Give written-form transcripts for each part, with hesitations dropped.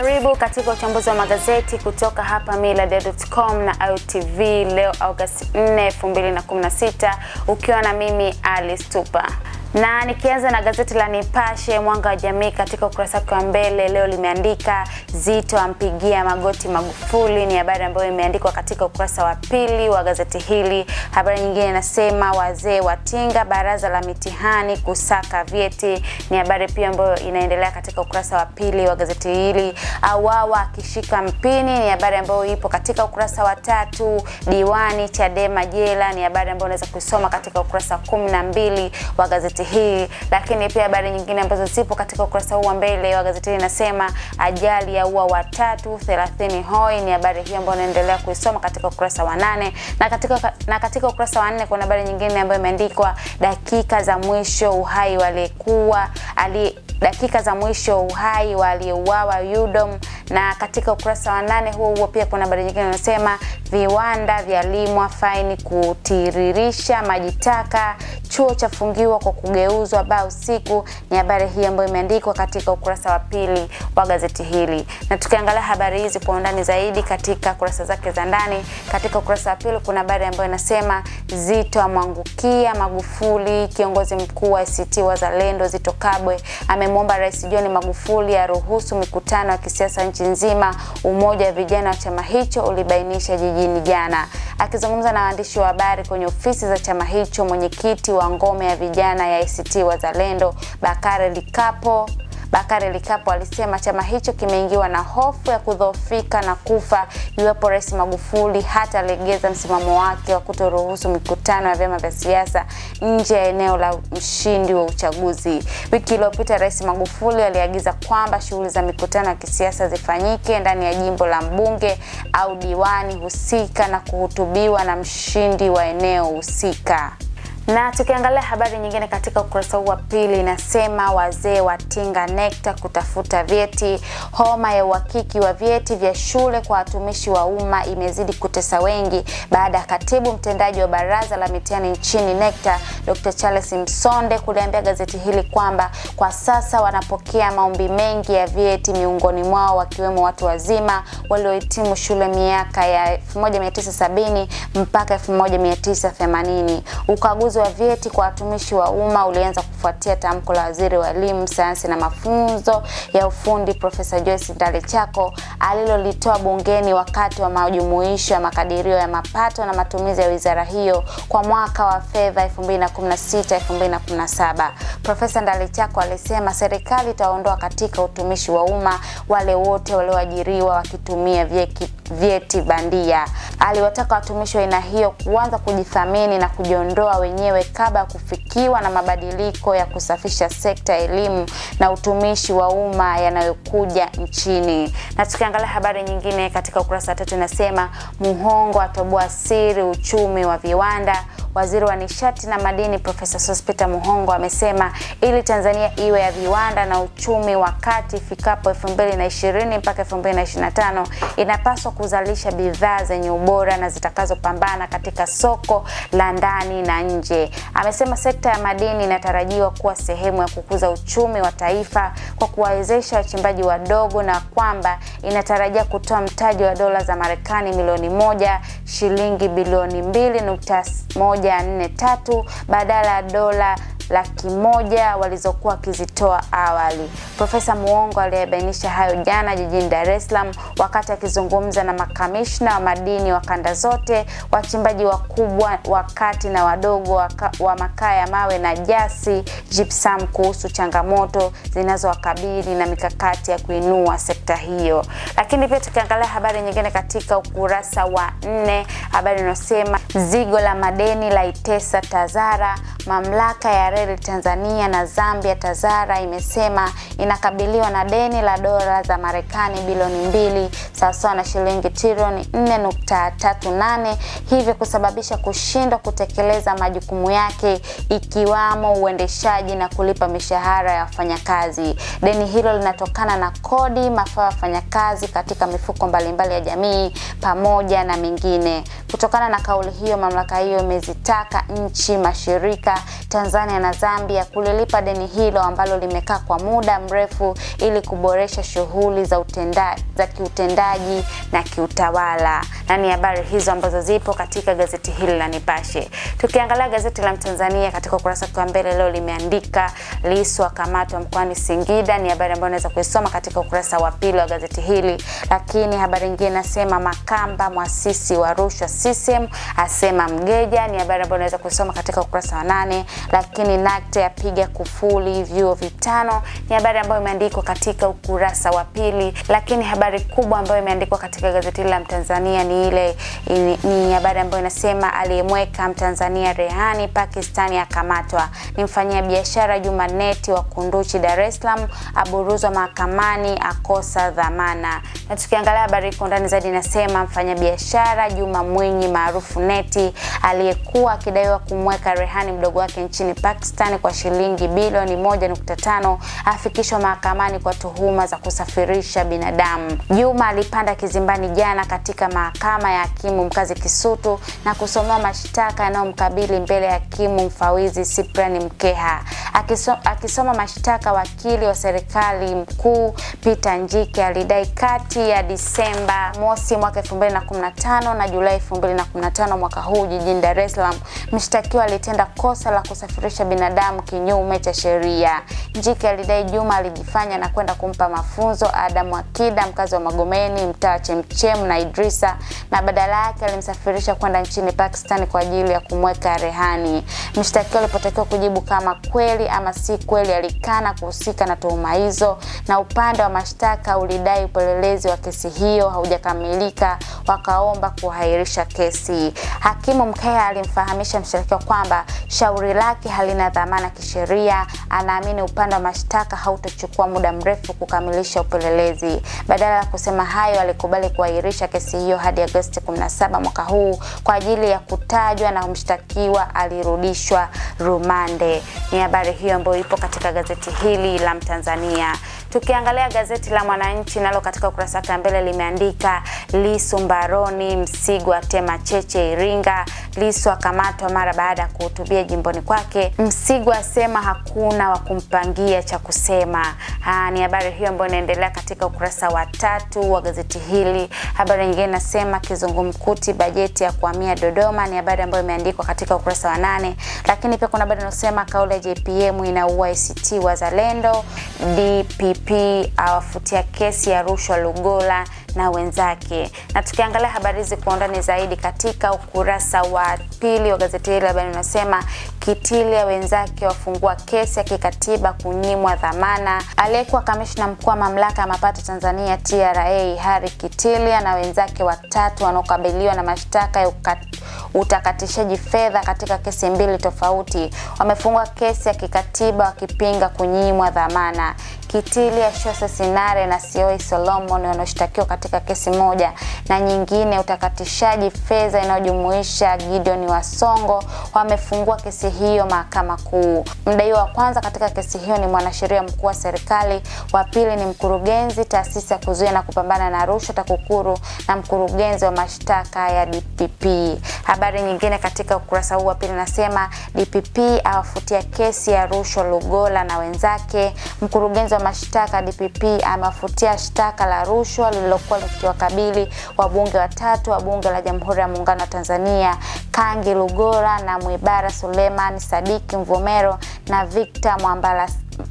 Karibu katika uchambuzi wa magazeti kutoka hapa millardayo.com na IOTV leo August 4, 2016 ukiwa na mimi Alice Tupa. Na nikianza na gazeti la Nipashe Mwanga wa Jamii, katika ukurasa wake wa mbele leo limeandika Zitto ampigia magoti Magufuli. Ni habari ambayo imeandikwa katika ukurasa wa pili wa gazeti hili. Habari nyingine inasema wazee watinga baraza la mitihani kusaka vyeti. Ni habari pia ambayo inaendelea katika ukurasa wa pili wa gazeti hili. Awawa akishika mpini, ni habari ambayo ipo katika ukurasa wa 3. Diwani Chadema jela, ni habari ambayo unaweza kusoma katika ukurasa 12 wa gazeti hii. Lakini pia habari nyingine ambazo zipo katika ukurasa huu wa mbele wa gazeti hili inasema ajali ya ua watatu 30 hoi. Ni habari hii ambayo inaendelea kuisoma katika ukurasa wa 8, na katika ukurasa wa 4 kuna habari nyingine ambayo imeandikwa dakika za mwisho uhai waliouawa Yudom. Na katika ukurasa wa 8 huo pia kuna habari nyingine inasema viwanda vyalimwa faini kutiririsha majitaka, chuo chafungiwa kwa kugeuzwa baa usiku. Ni habari hii ambayo imeandikwa katika ukurasa wa pili wa gazeti hili. Na tukiangalia habari hizi kwa undani zaidi katika kurasa zake za ndani, katika ukurasa wa pili kuna habari ambayo inasema Zitto amwangukia Magufuli. Kiongozi mkuu wa ACT Wazalendo Zitto Kabwe amemwomba Rais John Magufuli aruhusu mikutano ya kisiasa nchi nzima. Umoja wa vijana wa chama hicho ulibainisha jijini jana. Akizungumza na waandishi wa habari kwenye ofisi za chama hicho, mwenyekiti wa ngome ya vijana ya ACT Wazalendo Bakari Likapo alisema chama hicho kimeingiwa na hofu ya kudhoofika na kufa iwapo Rais Magufuli hatalegeza msimamo wake wa kutoruhusu mikutano ya vyama vya siasa nje ya eneo la mshindi wa uchaguzi. Wiki iliyopita Rais Magufuli aliagiza kwamba shughuli za mikutano ya kisiasa zifanyike ndani ya jimbo la mbunge au diwani husika na kuhutubiwa na mshindi wa eneo husika. Na tukiangalia habari nyingine katika ukurasa wa pili inasema wazee watinga NECTA kutafuta vyeti. Homa ya uhakiki wa vyeti vya shule kwa watumishi wa umma imezidi kutesa wengi baada ya katibu mtendaji wa baraza la mitihani nchini NECTA Dr. Charles Msonde kuliambia gazeti hili kwamba kwa sasa wanapokea maombi mengi ya vyeti, miongoni mwao wakiwemo watu wazima waliohitimu shule miaka ya 1970 mpaka 1980. Ukaguzi wa vyeti kwa watumishi wa umma ulianza kufuatia tamko la Waziri wa Elimu, Sayansi na Mafunzo ya Ufundi Profesa Joyce Ndalichako alilolitoa bungeni wakati wa majumuisho ya makadirio ya mapato na matumizi ya wizara hiyo kwa mwaka wa fedha 2016-2017. Profesa Ndalichako alisema serikali itaondoa katika utumishi wa umma wale wote walioajiriwa wakitumia vyeti bandia. Aliwataka watumishi wa aina hiyo kuanza kujithamini na kujiondoa wenyewe kabla ya kufikiwa na mabadiliko ya kusafisha sekta ya elimu na utumishi wa umma yanayokuja nchini. Na tukiangalia habari nyingine katika ukurasa wa 3 inasema Muhongo atoboa siri uchumi wa viwanda. Waziri wa Nishati na Madini Profesa Sospeter Muhongo amesema ili Tanzania iwe ya viwanda na uchumi wakati ifikapo 2020 mpaka 2025 inapaswa kuzalisha bidhaa zenye ubora na zitakazopambana katika soko la ndani na nje. Amesema sekta ya madini inatarajiwa kuwa sehemu ya kukuza uchumi wa taifa kwa kuwawezesha wachimbaji wadogo, na kwamba inatarajia kutoa mtaji wa dola za Marekani milioni 1, shilingi bilioni 2.143 badala ya dola $100,000 walizokuwa kizitoa awali. Profesa Muhongo alibainisha hayo jana jijini Dar es Salaam wakati akizungumza na makamishna wa madini wa kanda zote, wachimbaji wakubwa, wakati na wadogo wa makaa ya mawe na jasi gypsum kuhusu changamoto zinazowakabili na mikakati ya kuinua sekta hiyo. Lakini pia tukiangalia habari nyingine katika ukurasa wa 4, habari inasema zigo la madeni la itesa Tazara. Mamlaka ya reli Tanzania na Zambia Tazara imesema inakabiliwa na deni la dola za Marekani bilioni 2 sawa na shilingi trilioni 4.38, hivyo kusababisha kushindwa kutekeleza majukumu yake ikiwamo uendeshaji na kulipa mishahara ya wafanyakazi. Deni hilo linatokana na kodi, mafao ya wafanyakazi katika mifuko mbalimbali ya jamii pamoja na mingine. Kutokana na kauli hiyo, mamlaka hiyo imezitaka nchi mashirika Tanzania na Zambia kulilipa deni hilo ambalo limekaa kwa muda mrefu ili kuboresha shughuli za kiutendaji na kiutawala. Na ni habari hizo ambazo zipo katika gazeti hili la Nipashe. Tukiangalia gazeti la Mtanzania katika ukurasa wa mbele leo limeandika Lissu akamatwa mkoani Singida. Ni habari ambayo unaweza kuisoma katika ukurasa wa pili wa gazeti hili. Lakini habari nyingine inasema Makamba mwasisi wa rushwa CCM asema Mgeja. Ni habari ambayo unaweza kuisoma katika ukurasa wa 8. Lakini NACTE yapiga kufuli vyuo vitano. Ni habari ambayo imeandikwa katika ukurasa wa pili. Lakini habari kubwa ambayo imeandikwa katika gazeti la Mtanzania ni habari ambayo inasema aliyemweka Mtanzania rehani Pakistani akamatwa. Ni mfanyabiashara Jumaneti wa Kunduchi Dar es Salaam aburuzwa mahakamani akosa dhamana. Na tukiangalia habari kwa ndani zaidi inasema mfanyabiashara Juma Mwinyi maarufu Neti aliyekuwa akidaiwa kumweka rehani mdogo wake nchini Pakistan kwa shilingi bilioni 1.5 afikishwa mahakamani kwa tuhuma za kusafirisha binadamu. Juma alipanda kizimbani jana katika mahakama ya hakimu mkazi Kisutu na kusomewa mashtaka yanayomkabili mbele ya hakimu mfawizi Cyprian Mkeha. Akisoma mashtaka, wakili wa serikali mkuu Peter Njike alidai kati ya Disemba mosi mwaka 2015 na Julai 2015 mwaka huu jijini Dar es Salaam mshtakiwa alitenda kosa la kusafirisha binadamu kinyume cha sheria. Njike alidai Juma alijifanya na kwenda kumpa mafunzo Adam Akida mkazi wa Magomeni mtaa Chemchem na Idrisa, na badala yake alimsafirisha kwenda nchini Pakistan kwa ajili ya kumweka rehani. Mshtakiwa alipotakiwa kujibu kama kweli ama si kweli alikana kuhusika na tuhuma hizo, na upande wa mashtaka ulidai upelelezi wa kesi hiyo haujakamilika, wakaomba kuahirisha kesi. Hakimu Mkeha alimfahamisha mshtakiwa kwamba shauri lake halina dhamana kisheria, anaamini upande wa mashtaka hautochukua muda mrefu kukamilisha upelelezi. Badala ya kusema hayo, alikubali kuahirisha kesi hiyo hadi Agosti 17 mwaka huu kwa ajili ya kutajwa na mshtakiwa alirudishwa rumande. Ni habari hiyo ambayo ipo katika gazeti hili la Mtanzania. Tukiangalia gazeti la Mwananchi nalo katika ukurasa wa mbele limeandika Lissu mbaroni, Msigwa tema cheche Iringa. Lissu akamatwa mara baada ya kuhutubia jimboni kwake. Msigwa asema hakuna wa kumpangia cha kusema. Ni habari hiyo ambayo inaendelea katika ukurasa wa 3 wa gazeti hili. Habari nyingine inasema kizungumkuti bajeti ya kuhamia Dodoma. Ni habari ambayo imeandikwa katika ukurasa wa 8. Lakini pia kuna habari inasema kauli ya JPM inaua ACT Wazalendo. DPP awafutia kesi ya rushwa Lugola na wenzake. Na tukiangalia habari hizi kwa undani zaidi katika ukurasa wa 2 wa gazeti hili, habari inasema Kitilia wenzake wafungua kesi ya kikatiba kunyimwa dhamana. Aliyekuwa kamishna mkuu wa mamlaka ya mapato Tanzania TRA Harry Kitilia na wenzake watatu wanaokabiliwa na mashtaka ya utakatishaji fedha katika kesi 2 tofauti wamefungua kesi ya kikatiba wakipinga kunyimwa dhamana. Kitilia, Shose Sinare na Sioi Solomon wanaoshtakiwa katika kesi moja na nyingine utakatishaji fedha inayojumuisha Gideon Wasongo wamefungua kesi hiyo mahakama kuu. Mdaiwa wa kwanza katika kesi hiyo ni mwanasheria mkuu wa serikali, wa pili ni mkurugenzi taasisi ya kuzuia na kupambana na rushwa TAKUKURU na mkurugenzi wa mashtaka ya DPP. Habari nyingine katika ukurasa huu wa pili nasema DPP awafutia kesi ya rushwa Lugola na wenzake. Mkurugenzi wa mashtaka DPP amewafutia shtaka la rushwa lililokuwa likiwakabili wabunge watatu wa bunge la Jamhuri ya Muungano wa Tanzania, Kangi Lugola na Mwibara Suleiman Sadiki Mvomero na Victor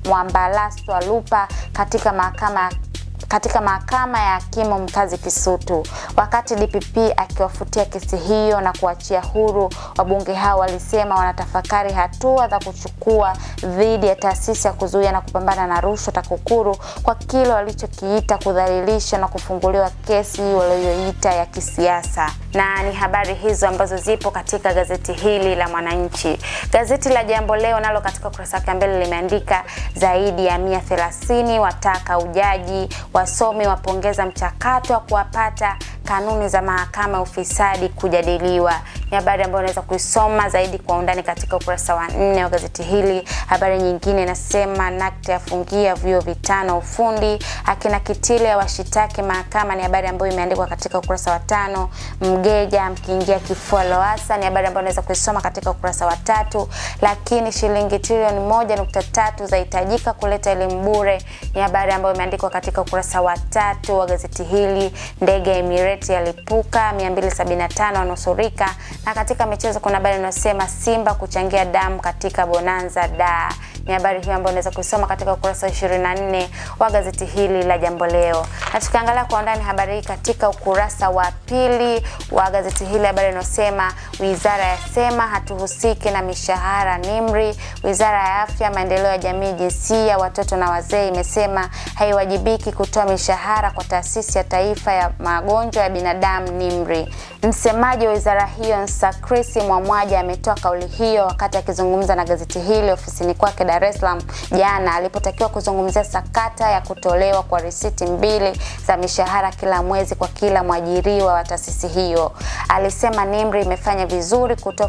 Mwambalaso Lupa katika mahakama ya hakimu mkazi Kisutu. Wakati DPP akiwafutia kesi hiyo na kuachia huru, wabunge hao walisema wanatafakari hatua za kuchukua dhidi ya taasisi ya kuzuia na kupambana na rushwa TAKUKURU kwa kile walichokiita kudhalilisha na kufunguliwa kesi walioita ya kisiasa. Na ni habari hizo ambazo zipo katika gazeti hili la Mwananchi. Gazeti la Jambo Leo nalo katika ukurasa wa mbele limeandika zaidi ya 130 wataka ujaji, wasomi wapongeza mchakato wa kuwapata, kanuni za mahakama ufisadi kujadiliwa. Ni habari ambayo unaweza kuisoma zaidi kwa undani katika ukurasa wa 4 wa gazeti hili. Habari nyingine inasema NACTE yafungia vyuo vitano ufundi, akina Kitile washitaki mahakama, ni habari ambayo imeandikwa katika ukurasa wa 5. Mgeja mkiingia kifua Lowassa, ni habari ambayo unaweza kuisoma katika ukurasa wa 3. Lakini shilingi trilioni 1.3 zahitajika kuleta elimu bure, ni habari ambayo imeandikwa katika ukurasa wa 3 wa gazeti hili. Ndege ya Emirates yalipuka, 275 wanusurika. Na katika michezo kuna habari inasema Simba kuchangia damu katika Bonanza da. Ni habari hiyo ambayo unaweza kusoma katika ukurasa wa 24 wa gazeti hili la Jambo Leo. Na tukiangalia kwa undani habari hii katika ukurasa wa 2 wa gazeti hili, habari inasema wizara yasema hatuhusiki na mishahara NIMR. Wizara ya Afya, Maendeleo ya Jamii, Jinsia, Watoto na Wazee imesema haiwajibiki kutoa mishahara kwa Taasisi ya Taifa ya Magonjwa ya Binadamu NIMR. Msemaji wa wizara hiyo Chris Mwamwaja ametoa kauli hiyo wakati akizungumza na gazeti hili ofisini kwake Dar es Salaam jana, alipotakiwa kuzungumzia sakata ya kutolewa kwa risiti 2 za mishahara kila mwezi kwa kila mwajiriwa wa taasisi hiyo. Alisema NIMR imefanya vizuri kutoa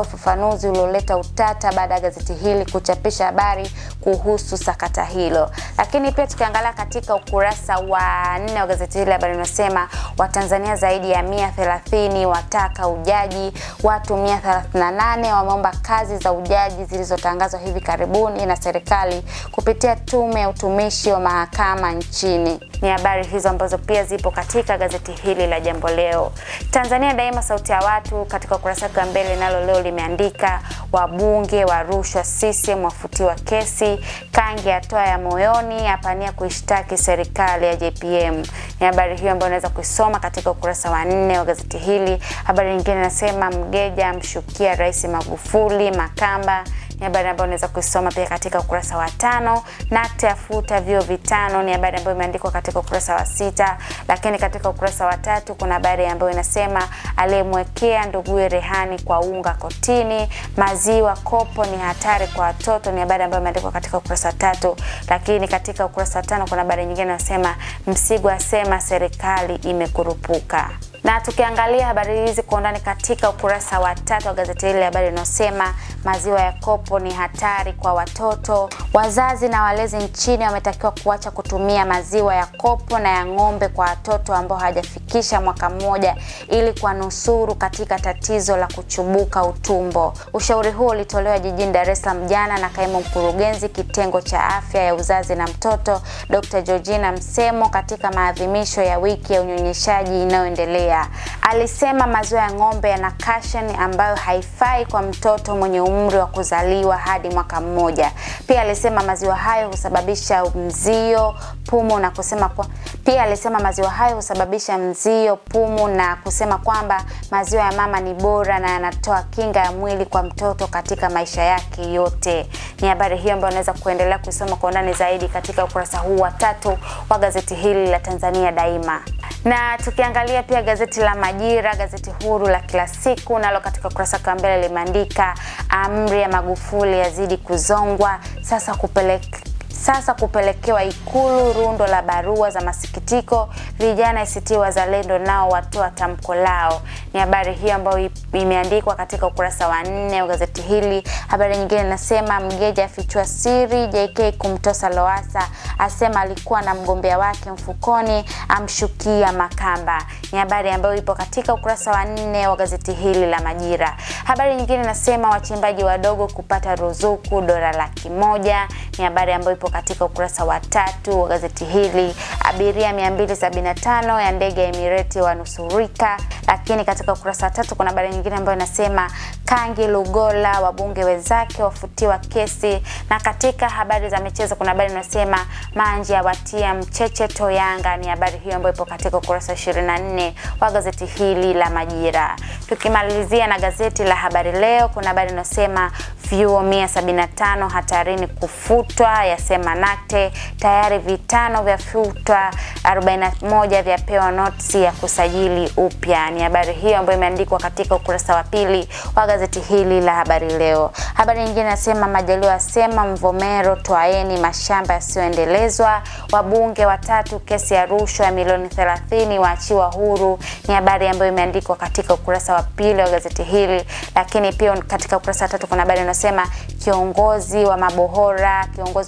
ufafanuzi ulioleta utata baada ya gazeti hili kuchapisha habari kuhusu sakata hilo. Lakini pia tukiangalia katika ukurasa wa 4 wa gazeti hili, habari inasema Watanzania zaidi ya 130 wataka ujaji, watu 138 wameomba kazi za ujaji zilizotangazwa hivi karibuni na serikali kupitia Tume ya Utumishi wa Mahakama nchini. Ni habari hizo ambazo pia zipo katika gazeti hili la Jambo Leo. Tanzania Daima, sauti ya watu, katika ukurasa wa mbele nalo leo limeandika wabunge wa rushwa CCM wafutiwa kesi, Kangi atoa ya moyoni apania kuishtaki serikali ya JPM. Ni habari hiyo ambayo unaweza kusoma katika ukurasa wa 4 wa gazeti hili. Habari nyingine inasema Mgeja amshukia Rais Magufuli Makamba. Ni habari ambayo unaweza kusoma pia katika ukurasa wa 5. NACTE yafuta vyuo vitano, ni habari ambayo imeandikwa katika ukurasa wa 6. Lakini katika ukurasa wa 3 kuna habari ambayo inasema aliyemwekea nduguye rehani kwa unga kotini, maziwa kopo ni hatari kwa watoto, ni habari ambayo imeandikwa katika ukurasa wa 3. Lakini katika ukurasa wa 5 kuna habari nyingine inasema Msigwa asema serikali imekurupuka. Na tukiangalia habari hizi kwa undani katika ukurasa wa 3 wa gazeti hili, habari inasema maziwa ya kopo ni hatari kwa watoto. Wazazi na walezi nchini wametakiwa kuacha kutumia maziwa ya kopo na ya ng'ombe kwa watoto ambao hawajafikisha mwaka mmoja ili kuwanusuru katika tatizo la kuchubuka utumbo. Ushauri huo ulitolewa jijini Dar es Salaam jana na kaimu mkurugenzi kitengo cha afya ya uzazi na mtoto Dr. Georgina Msemo katika maadhimisho ya wiki ya unyonyeshaji inayoendelea. Alisema maziwa ya ng'ombe yana calcium ambayo haifai kwa mtoto mwenye umri wa kuzaliwa hadi mwaka mmoja. Pia alisema maziwa hayo husababisha mzio, pumu na kusema kwamba maziwa ya mama ni bora na yanatoa kinga ya mwili kwa mtoto katika maisha yake yote. Ni habari hiyo ambayo unaweza kuendelea kusoma kwa undani zaidi katika ukurasa huu wa 3 wa gazeti hili la Tanzania Daima. Na tukiangalia pia gazeti la Majira, gazeti huru la kila siku, nalo katika ukurasa wa mbele limeandika amri ya Magufuli yazidi kuzongwa, sasa kupelekewa Ikulu rundo la barua za masikitiko, vijana ACT Wazalendo nao watoa tamko lao. Ni habari hiyo ambayo imeandikwa katika ukurasa wa 4 wa gazeti hili. Habari nyingine inasema Mgeja afichua siri JK kumtosa Lowassa, asema alikuwa na mgombea wake mfukoni, amshukia Makamba. Ni habari ambayo ipo katika ukurasa wa 4 wa gazeti hili la Majira. Habari nyingine inasema wachimbaji wadogo kupata ruzuku $100,000. Ni habari ambayo ipo katika ukurasa wa 3 wa gazeti hili. Abiria 275 ya ndege ya Emirates wanusurika. Lakini katika ukurasa wa 3 kuna habari nyingine ambayo inasema Kangi Lugola wabunge wenzake wafutiwa kesi. Na katika habari za michezo kuna habari inasema Manji watia mchecheto Yanga. Ni habari hiyo ambayo ipo katika ukurasa 24 wa gazeti hili la Majira. Tukimalizia na gazeti la Habari Leo, kuna habari inasema vyuo 175 hatarini kufutwa, yasema NACTE. Tayari vitano vyafutwa, 41 vyapewa notisi ya kusajili upya. Ni habari hiyo ambayo imeandikwa katika ukurasa wa pili wa gazeti hili la Habari Leo. Habari nyingine nasema Majaliwa asema Mvomero twaeni mashamba yasiyoendelezwa, wabunge watatu kesi ya rushwa ya milioni 30 waachiwa huru. Ni habari ambayo imeandikwa katika ukurasa wa pili wa gazeti hili. Lakini pia katika ukurasa wa 3 kuna habari inasema kiongozi wa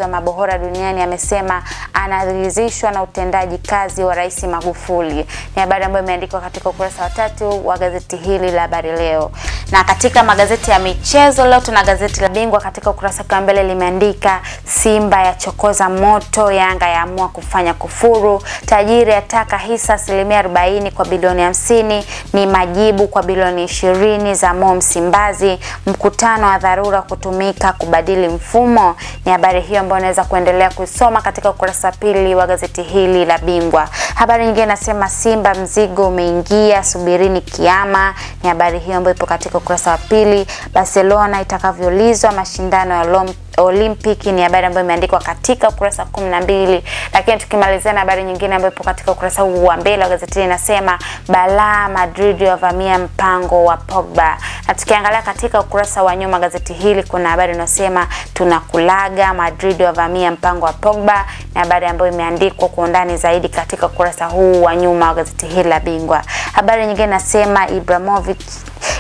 mabohora duniani amesema anaridhishwa na utendaji kazi wa Rais Magufuli. Ni habari ambayo imeandikwa katika ukurasa wa 3 wa gazeti hili la Habari Leo. Na katika magazeti ya michezo leo tuna gazeti la Bingwa katika ukurasa wa mbele limeandika Simba ya chokoza moto, Yanga yaamua kufanya kufuru, tajiri ataka hisa 40% kwa bilioni 50, ni majibu kwa bilioni 20 za Mo Msimbazi, mkutano wa dharura kutumika kubadili mfumo. Ni habari hiyo ambayo unaweza kuendelea kusoma katika ukurasa wa pili wa gazeti hili la Bingwa. Habari nyingine nasema Simba mzigo umeingia, subirini kiama. Ni habari hiyo ambayo ipo katika ukurasa wa pili. Barcelona itakavyolizwa mashindano ya Olympic, ni habari ambayo imeandikwa katika ukurasa 12. Lakini tukimalizia na habari nyingine ambayo ipo katika ukurasa huu wa mbele wa gazeti inasema balaa Madrid yavamia mpango wa Pogba. Na tukiangalia katika ukurasa wa nyuma gazeti hili kuna habari inasema tunakulaga, Madrid yavamia mpango wa Pogba. Ni habari ambayo imeandikwa kwa undani zaidi katika ukurasa huu wa nyuma wa gazeti hili la Bingwa. Habari nyingine inasema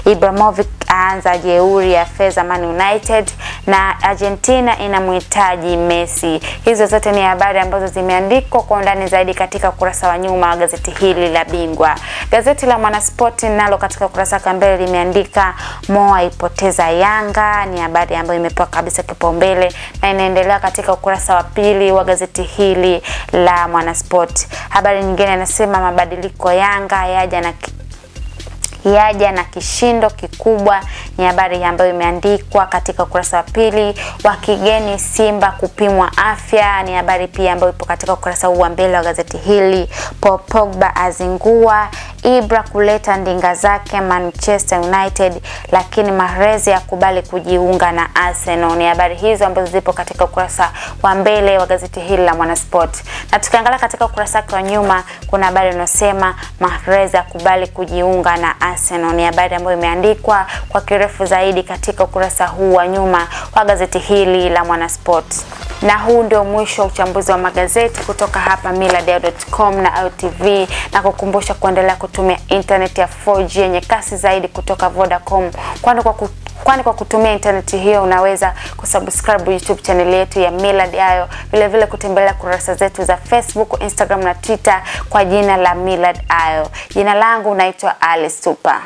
Ibrahimovic aanza jeuri ya fedha Man United, na Argentina inamhitaji Messi. Hizo zote ni habari ambazo zimeandikwa kwa undani zaidi katika ukurasa wa nyuma wa gazeti hili la Bingwa. Gazeti la Mwanaspoti nalo katika ukurasa wa mbele limeandika Mo aipoteza Yanga. Ni habari ambayo imepewa kabisa kipaumbele na inaendelea katika ukurasa wa pili wa gazeti hili la Mwanaspoti. Habari nyingine inasema mabadiliko Yanga yaja na kishindo kikubwa. Ni habari ambayo imeandikwa katika ukurasa wa pili. Wa kigeni Simba kupimwa afya. Ni habari pia ambayo ipo katika ukurasa huu wa mbele wa gazeti hili. Pogba azingua, Ibra kuleta ndinga zake Manchester United, lakini Mahrez yakubali kujiunga na Arsenal. Ni habari hizo ambazo zipo katika ukurasa wa mbele wa gazeti hili la Mwanasport. Na tukiangalia katika ukurasa wa nyuma kuna habari inasema Mahrez yakubali kujiunga na Arsenal. Ni habari ambayo imeandikwa kwa kirefu zaidi katika ukurasa huu wa nyuma wa gazeti hili la Mwanasport. Na huu ndio mwisho wa uchambuzi wa magazeti kutoka hapa millardayo.com na IOTV, na kukumbusha kuendelea kutumia internet ya 4G yenye kasi zaidi kutoka Vodacom, kwani kwa kutumia internet hiyo unaweza kusubscribe YouTube channel yetu ya Millardayo, vile kutembelea kurasa zetu za Facebook, Instagram na Twitter kwa jina la Millardayo. Jina langu naitwa Alice Super.